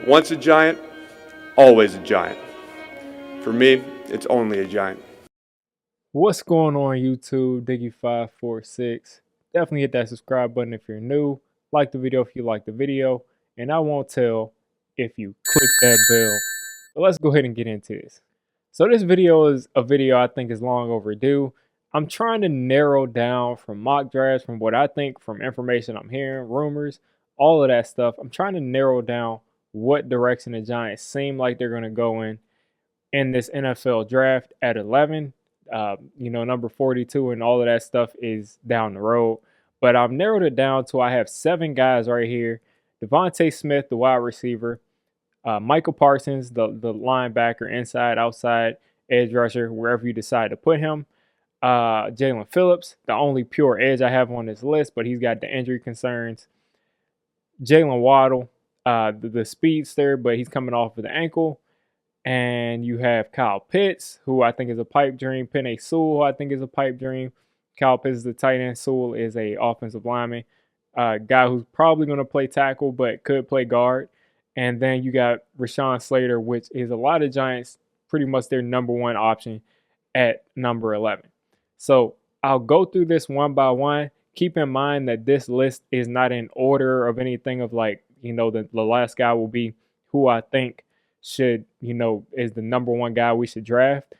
Once a giant, always a giant. For me, it's only a giant. What's going on YouTube? Diggy546. Definitely hit that subscribe button if you're new. Like the video if you like the video. And I won't tell if you click that bell. But let's go ahead and get into this. So this video is a video I think is long overdue. I'm trying to narrow down from mock drafts, from what I think, from information I'm hearing, rumors, all of that stuff. I'm trying to narrow down what direction the Giants seem like they're going to go in this NFL draft at 11. Number 42 and all of that stuff is down the road. But I've narrowed it down to I have 7 guys right here. DeVonta Smith, the wide receiver. Michael Parsons, the linebacker, inside, outside, edge rusher, wherever you decide to put him. Jalen Phillips, the only pure edge I have on this list, but he's got the injury concerns. Jaylen Waddle, the speedster, but he's coming off with an ankle. And you have Kyle Pitts, who I think is a pipe dream. Penei Sewell, who I think is a pipe dream. Kyle Pitts is the tight end. Sewell is a offensive lineman. Guy who's probably going to play tackle, but could play guard. And then you got Rashawn Slater, which is a lot of Giants, pretty much their number one option at number 11. So I'll go through this one by one. Keep in mind that this list is not in order of anything of the last guy will be who I think is the number one guy we should draft.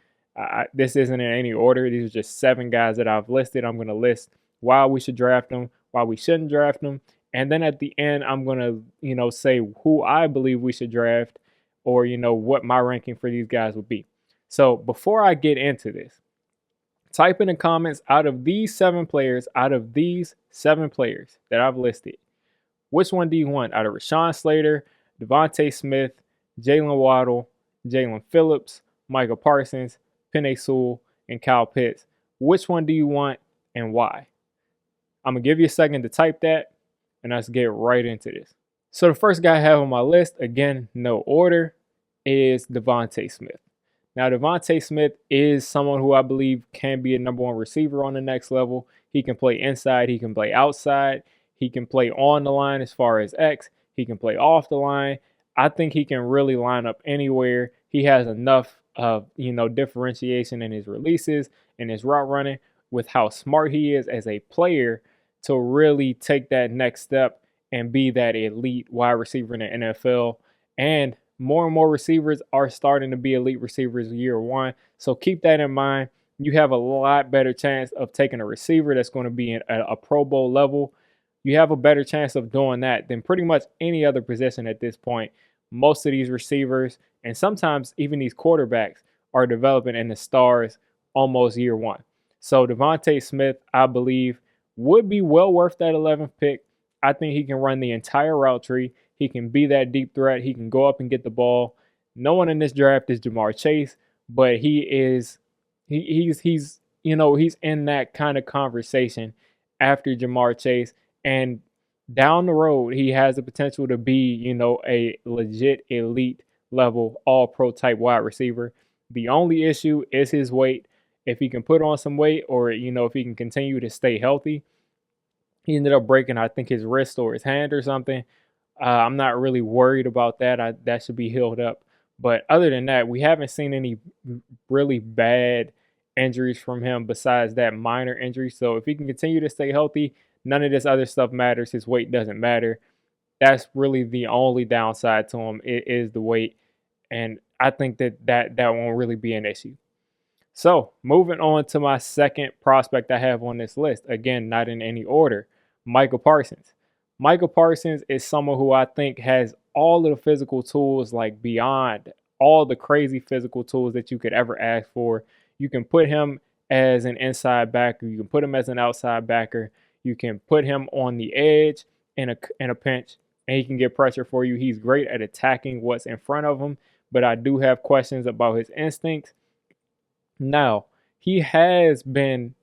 This isn't in any order. These are just 7 guys that I've listed. I'm going to list why we should draft them, why we shouldn't draft them. And then at the end, I'm going to, say who I believe we should draft or, what my ranking for these guys would be. So before I get into this, type in the comments out of these 7 players that I've listed, which one do you want out of Rashawn Slater, DeVonta Smith, Jaylen Waddle, Jalen Phillips, Michael Parsons, Penei Sewell, and Kyle Pitts? Which one do you want and why? I'm going to give you a second to type that, and let's get right into this. So the first guy I have on my list, again, no order, is DeVonta Smith. Now, DeVonta Smith is someone who I believe can be a number one receiver on the next level. He can play inside. He can play outside. He can play on the line as far as X. He can play off the line. I think he can really line up anywhere. He has enough of, differentiation in his releases and his route running with how smart he is as a player to really take that next step and be that elite wide receiver in the NFL. And more receivers are starting to be elite receivers year one. So keep that in mind. You have a lot better chance of taking a receiver that's going to be at a Pro Bowl level. You have a better chance of doing that than pretty much any other position at this point. Most of these receivers and sometimes even these quarterbacks are developing in the stars almost year one. So DeVonta Smith, I believe, would be well worth that 11th pick. I think he can run the entire route tree. He can be that deep threat. He can go up and get the ball. No one in this draft is Jamar Chase, but he's in that kind of conversation after Jamar Chase. And down the road, he has the potential to be, a legit elite level all-pro type wide receiver. The only issue is his weight. If he can put on some weight or, if he can continue to stay healthy. He ended up breaking, I think, his wrist or his hand or something. I'm not really worried about that. That should be healed up. But other than that, we haven't seen any really bad injuries from him besides that minor injury. So if he can continue to stay healthy, none of this other stuff matters. His weight doesn't matter. That's really the only downside to him is the weight. And I think that won't really be an issue. So moving on to my second prospect I have on this list. Again, not in any order. Michael Parsons. Michael Parsons is someone who I think has all of the physical tools, like beyond all the crazy physical tools that you could ever ask for. You can put him as an inside backer. You can put him as an outside backer. You can put him on the edge in a pinch, and he can get pressure for you. He's great at attacking what's in front of him, but I do have questions about his instincts. Now, he has been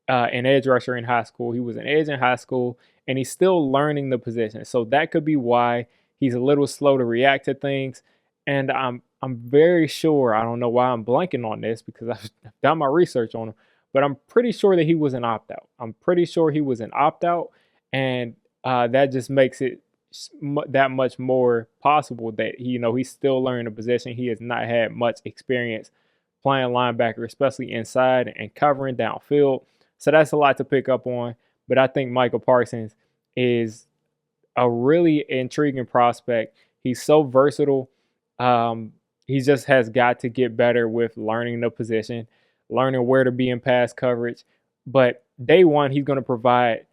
an edge rusher in high school. He was an edge in high school, and he's still learning the position. So that could be why he's a little slow to react to things. And I'm very sure, I don't know why I'm blanking on this because I've done my research on him, but I'm pretty sure that he was an opt-out. I'm pretty sure he was an opt-out, and that just makes it that much more possible that he's still learning the position. He has not had much experience playing linebacker, especially inside and covering downfield. So that's a lot to pick up on. But I think Michael Parsons is a really intriguing prospect. He's so versatile. He just has got to get better with learning the position, learning where to be in pass coverage. But day one, he's going to provide.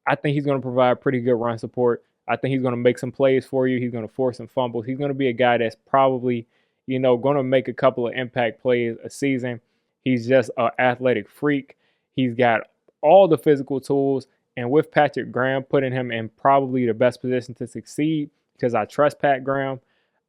I think he's going to provide pretty good run support. I think he's going to make some plays for you. He's going to force some fumbles. He's going to be a guy that's probably, going to make a couple of impact plays a season. He's just an athletic freak. He's got all the physical tools. And with Patrick Graham putting him in probably the best position to succeed, because I trust Pat Graham,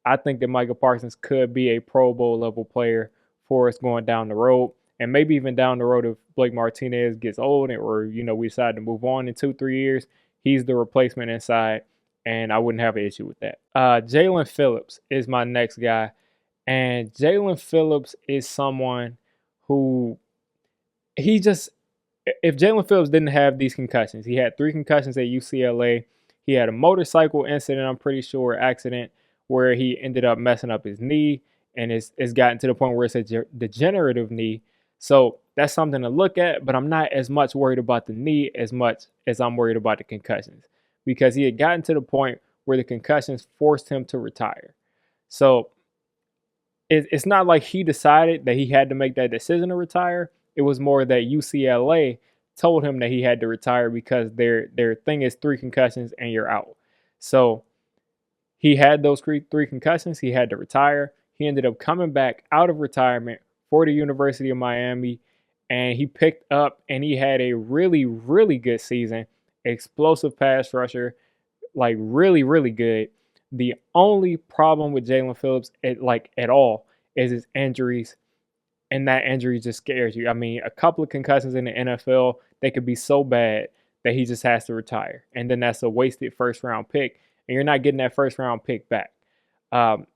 I think that Michael Parsons could be a Pro Bowl level player for us going down the road. And maybe even down the road if Blake Martinez gets old or, we decide to move on in 2-3 years, he's the replacement inside, and I wouldn't have an issue with that. Jalen Phillips is my next guy. And Jalen Phillips is someone who if Jalen Phillips didn't have these concussions, he had 3 concussions at UCLA. He had a motorcycle incident, I'm pretty sure, accident, where he ended up messing up his knee, and it's gotten to the point where it's a degenerative knee. So that's something to look at, but I'm not as much worried about the knee as much as I'm worried about the concussions, because he had gotten to the point where the concussions forced him to retire. So it's not like he decided that he had to make that decision to retire. It was more that UCLA told him that he had to retire because their thing is 3 concussions and you're out. So he had those 3 concussions. He had to retire. He ended up coming back out of retirement for the University of Miami, and he picked up and he had a really, really good season. Explosive pass rusher, like really, really good. The only problem with Jalen Phillips at all is his injuries. And that injury just scares you. I mean, a couple of concussions in the NFL, they could be so bad that he just has to retire. And then that's a wasted first-round pick, and you're not getting that first-round pick back.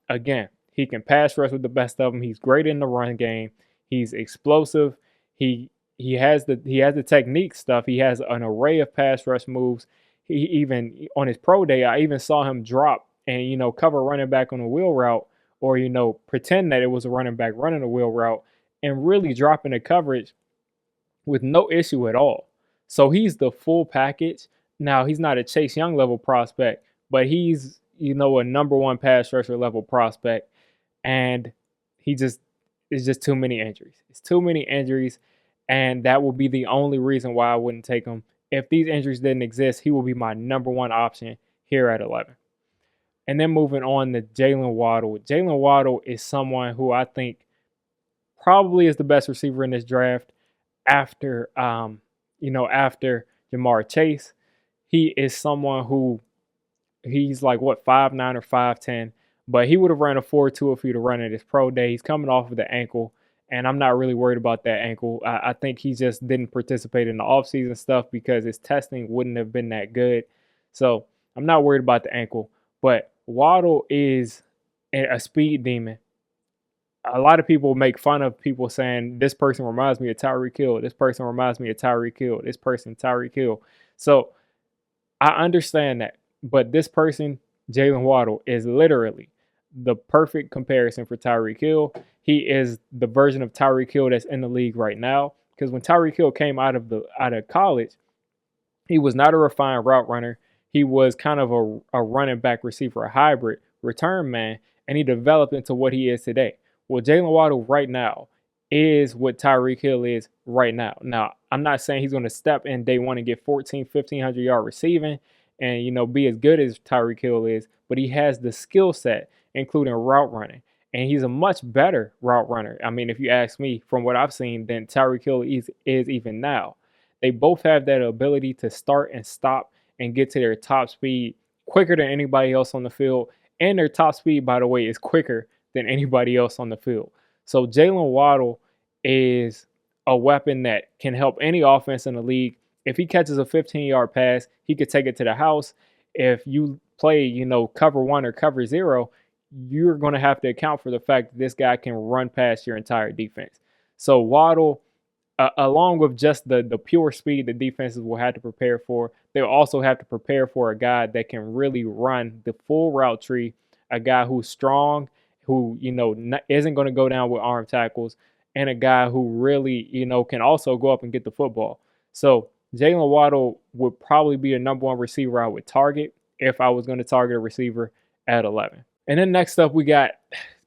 Again, he can pass rush with the best of them. He's great in the run game. He's explosive. He has the technique stuff. He has an array of pass rush moves. He even, on his pro day, I even saw him drop and, cover running back on a wheel route, or, pretend that it was a running back running a wheel route, and really dropping the coverage with no issue at all. So he's the full package. Now, he's not a Chase Young level prospect, but he's, a number 1 pass rusher level prospect. And it's just too many injuries. It's too many injuries, and that will be the only reason why I wouldn't take him. If these injuries didn't exist, he will be my number 1 option here at 11. And then moving on to Jaylen Waddle. Jaylen Waddle is someone who I think probably is the best receiver in this draft after Jamar Chase. He is someone who he's like 5'9" or 5'10", but he would have ran a 4.2 if he'd have run at his pro day. He's coming off of the ankle, and I'm not really worried about that ankle. I think he just didn't participate in the offseason stuff because his testing wouldn't have been that good. So I'm not worried about the ankle, but Waddle is a speed demon. A lot of people make fun of people saying, this person reminds me of Tyreek Hill. This person reminds me of Tyreek Hill. This person, Tyreek Hill. So I understand that. But this person, Jaylen Waddle, is literally the perfect comparison for Tyreek Hill. He is the version of Tyreek Hill that's in the league right now. Because when Tyreek Hill came out of college, he was not a refined route runner. He was kind of a running back receiver, a hybrid return man, and he developed into what he is today. Well, Jaylen Waddle right now is what Tyreek Hill is right now. Now, I'm not saying he's going to step in day one and get 1,500 yard receiving and, be as good as Tyreek Hill is, but he has the skill set, including route running. And he's a much better route runner. I mean, if you ask me, from what I've seen, than Tyreek Hill is even now. They both have that ability to start and stop and get to their top speed quicker than anybody else on the field. And their top speed, by the way, is quicker than anybody else on the field. So Jaylen Waddle is a weapon that can help any offense in the league. If he catches a 15-yard pass, he could take it to the house. If you play, cover 1 or cover 0, you're going to have to account for the fact that this guy can run past your entire defense. So Waddle, along with just the pure speed the defenses will have to prepare for, they'll also have to prepare for a guy that can really run the full route tree, a guy who's strong, who, isn't going to go down with arm tackles, and a guy who really, can also go up and get the football. So Jaylen Waddle would probably be the number one receiver I would target if I was going to target a receiver at 11. And then next up, we got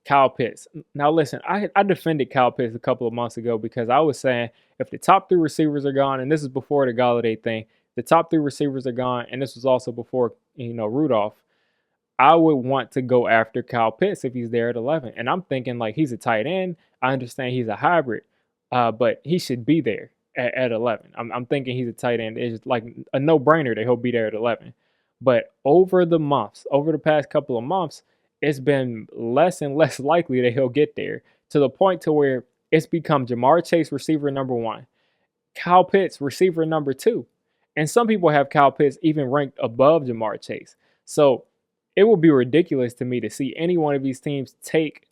Kyle Pitts. Now, listen, I defended Kyle Pitts a couple of months ago because I was saying if the top three receivers are gone, and this is before the Golladay thing, the top three receivers are gone, and this was also before, Rudolph, I would want to go after Kyle Pitts if he's there at 11. And I'm thinking, like, he's a tight end. I understand he's a hybrid, but he should be there at 11. I'm thinking he's a tight end. It's like a no-brainer that he'll be there at 11. But over the past couple of months, it's been less and less likely that he'll get there, to the point to where it's become Jamar Chase, receiver number 1, Kyle Pitts, receiver number 2. And some people have Kyle Pitts even ranked above Jamar Chase. So it would be ridiculous to me to see any one of these teams take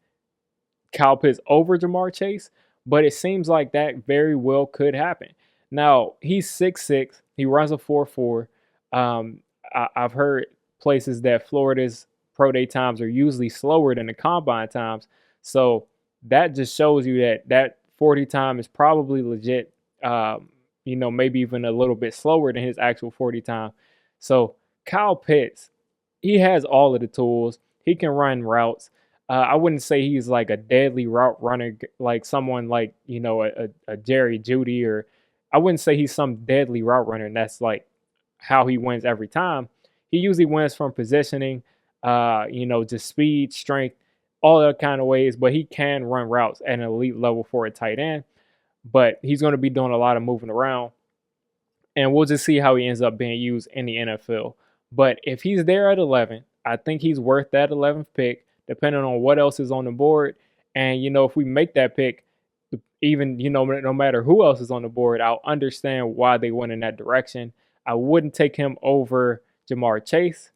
Kyle Pitts over Jamar Chase, but it seems like that very well could happen. Now, he's 6'6", he runs a 4.4. I've heard places that Florida's pro day times are usually slower than the combine times. So that just shows you that 40 time is probably legit, maybe even a little bit slower than his actual 40 time. So Kyle Pitts, he has all of the tools. He can run routes. I wouldn't say he's like a deadly route runner, like someone like, a Jerry Jeudy, or I wouldn't say he's some deadly route runner and that's like how he wins every time. He usually wins from positioning, just speed, strength, all that kind of ways, but he can run routes at an elite level for a tight end. But he's going to be doing a lot of moving around, and we'll just see how he ends up being used in the NFL. But if he's there at 11, I think he's worth that 11th pick, depending on what else is on the board. And, if we make that pick, even, no matter who else is on the board, I'll understand why they went in that direction. I wouldn't take him over Jamar Chase.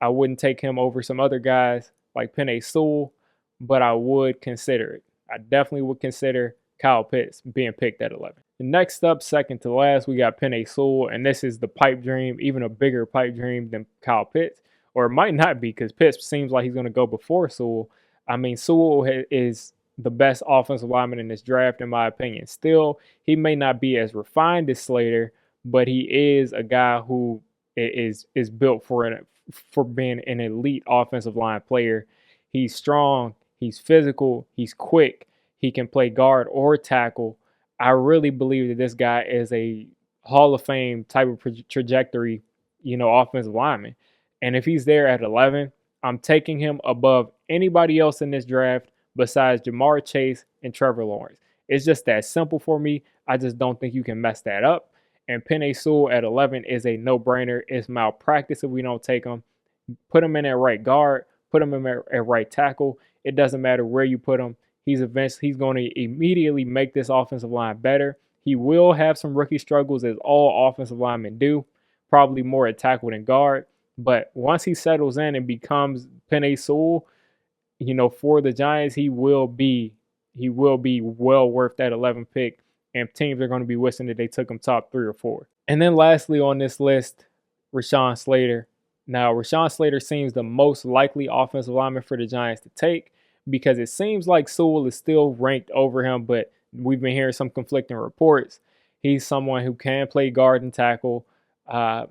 I wouldn't take him over some other guys like Penei Sewell, but I would consider it. I definitely would consider Kyle Pitts being picked at 11. Next up, second to last, we got Penei Sewell, and this is the pipe dream, even a bigger pipe dream than Kyle Pitts. Or it might not be, because Pitts seems like he's going to go before Sewell. I mean, Sewell is the best offensive lineman in this draft, in my opinion. Still, he may not be as refined as Slater, but he is a guy who is built for being an elite offensive line player. He's strong, he's physical, he's quick, he can play guard or tackle. I really believe that this guy is a Hall of Fame type of trajectory, offensive lineman. And if he's there at 11, I'm taking him above anybody else in this draft besides Jamar Chase and Trevor Lawrence. It's just that simple for me. I just don't think you can mess that up. And Penei Sewell at 11 is a no-brainer. It's malpractice if we don't take him. Put him in at right guard. Put him in at right tackle. It doesn't matter where you put him. He's going to immediately make this offensive line better. He will have some rookie struggles, as all offensive linemen do. Probably more at tackle than guard. But once he settles in and becomes Penei Sewell, for the Giants, he will be well worth that 11th pick. And teams are going to be wishing that they took him top 3 or 4. And then lastly on this list, Rashawn Slater. Now, Rashawn Slater seems the most likely offensive lineman for the Giants to take, because it seems like Sewell is still ranked over him, but we've been hearing some conflicting reports. He's someone who can play guard and tackle. And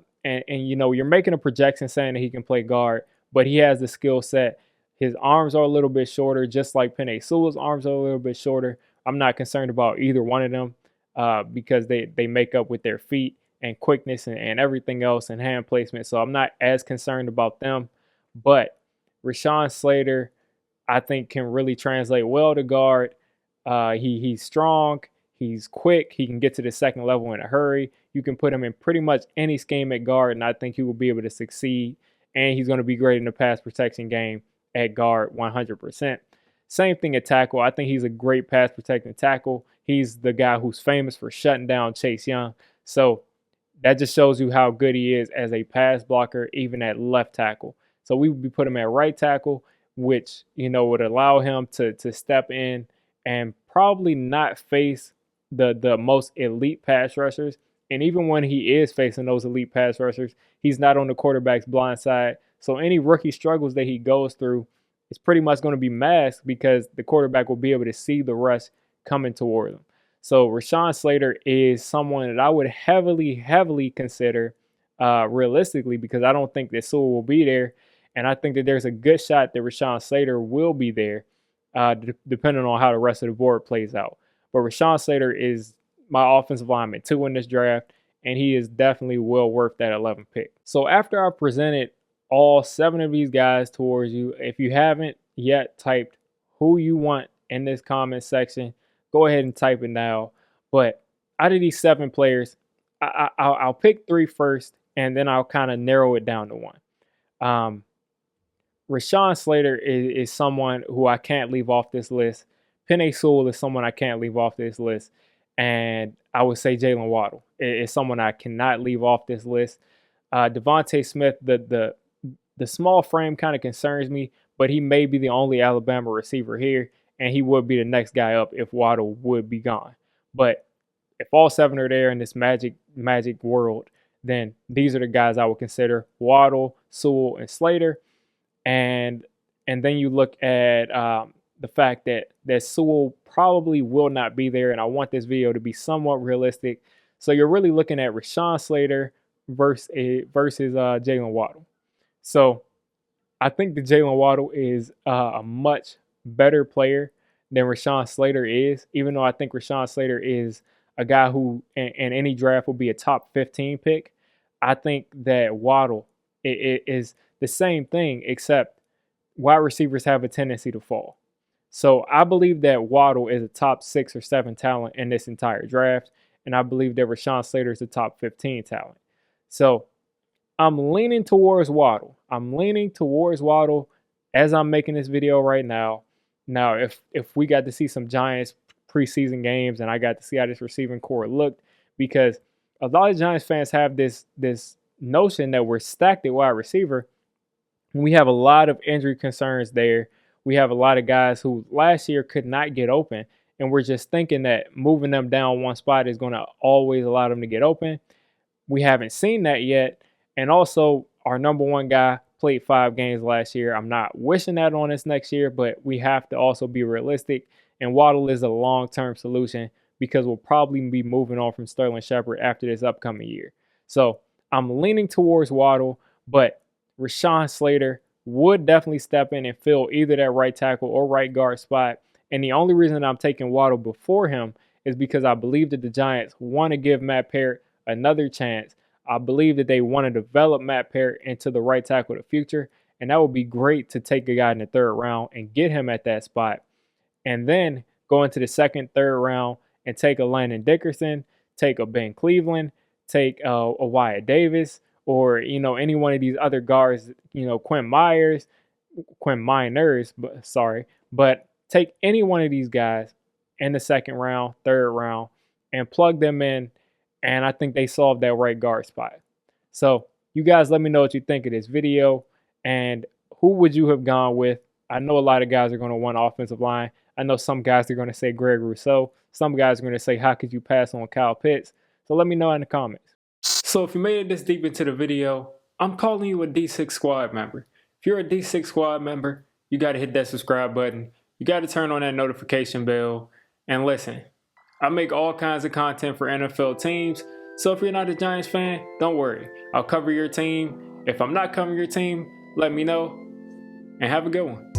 you're making a projection saying that he can play guard, but he has the skill set. His arms are a little bit shorter, just like Penei Sewell's arms are a little bit shorter. I'm not concerned about either one of them because they make up with their feet and quickness and everything else and hand placement. So I'm not as concerned about them. But Rashawn Slater, I think, can really translate well to guard. He's strong. He's quick. He can get to the second level in a hurry. You can put him in pretty much any scheme at guard, and I think he will be able to succeed. And he's going to be great in the pass protection game at guard 100%. Same thing at tackle. I think he's a great pass protecting tackle. He's the guy who's famous for shutting down Chase Young. So that just shows you how good he is as a pass blocker, even at left tackle. So we would be putting him at right tackle, which, would allow him to step in and probably not face the most elite pass rushers. And even when he is facing those elite pass rushers, he's not on the quarterback's blind side. So any rookie struggles that he goes through is pretty much going to be masked because the quarterback will be able to see the rush coming toward him. So Rashawn Slater is someone that I would heavily consider realistically, because I don't think that Sewell will be there. And I think that there's a good shot that Rashawn Slater will be there, depending on how the rest of the board plays out. But Rashawn Slater is my offensive lineman 2 in this draft, and he is definitely well worth that 11th pick. So after I presented all 7 of these guys towards you, if you haven't yet typed who you want in this comment section, go ahead and type it now. But out of these 7 players, I'll pick 3 first, and then I'll kind of narrow it down to 1. Rashawn Slater is someone who I can't leave off this list. Penei Sewell is someone I can't leave off this list. And I would say Jaylen Waddle is someone I cannot leave off this list. DeVonta Smith, the small frame kind of concerns me, but he may be the only Alabama receiver here, and he would be the next guy up if Waddle would be gone. But if all 7 are there in this magic world, then these are the guys I would consider: Waddle, Sewell, and Slater. And then you look at the fact that Sewell probably will not be there, and I want this video to be somewhat realistic. So you're really looking at Rashawn Slater versus Jaylen Waddle. So I think that Jaylen Waddle is a much better player than Rashawn Slater is, even though I think Rashawn Slater is a guy who in any draft will be a top 15 pick. I think that Waddle is the same thing, except wide receivers have a tendency to fall. So I believe that Waddle is a top 6 or 7 talent in this entire draft, and I believe that Rashawn Slater is a top 15 talent. So I'm leaning towards Waddle. As I'm making this video right now. Now, if we got to see some Giants preseason games and I got to see how this receiving core looked, because a lot of Giants fans have this notion that we're stacked at wide receiver. We have a lot of injury concerns there. We have a lot of guys who last year could not get open, and we're just thinking that moving them down one spot is going to always allow them to get open. We haven't seen that yet. And also, our number 1 guy played 5 games last year. I'm not wishing that on us next year, but we have to also be realistic. And Waddle is a long-term solution because we'll probably be moving on from Sterling Shepard after this upcoming year. So I'm leaning towards Waddle, but Rashawn Slater would definitely step in and fill either that right tackle or right guard spot. And the only reason I'm taking Waddle before him is because I believe that the Giants want to give Matt Parrott another chance. I believe that they want to develop Matt Parrott into the right tackle of the future, and that would be great to take a guy in the 3rd round and get him at that spot. And then go into the 2nd, 3rd round and take a Landon Dickerson, take a Ben Cleveland, take a Wyatt Davis, or, any one of these other guards, Quinn Miners, but take any one of these guys in the 2nd round, 3rd round, and plug them in, and I think they solved that right guard spot. So you guys let me know what you think of this video, and who would you have gone with? I know a lot of guys are going to want offensive line. I know some guys are going to say Greg Rousseau. Some guys are going to say, how could you pass on Kyle Pitts? So let me know in the comments. So if you made it this deep into the video, I'm calling you a D6 squad member. If you're a D6 squad member, you got to hit that subscribe button. You got to turn on that notification bell. And listen, I make all kinds of content for NFL teams. So if you're not a Giants fan, don't worry. I'll cover your team. If I'm not covering your team, let me know. And have a good one.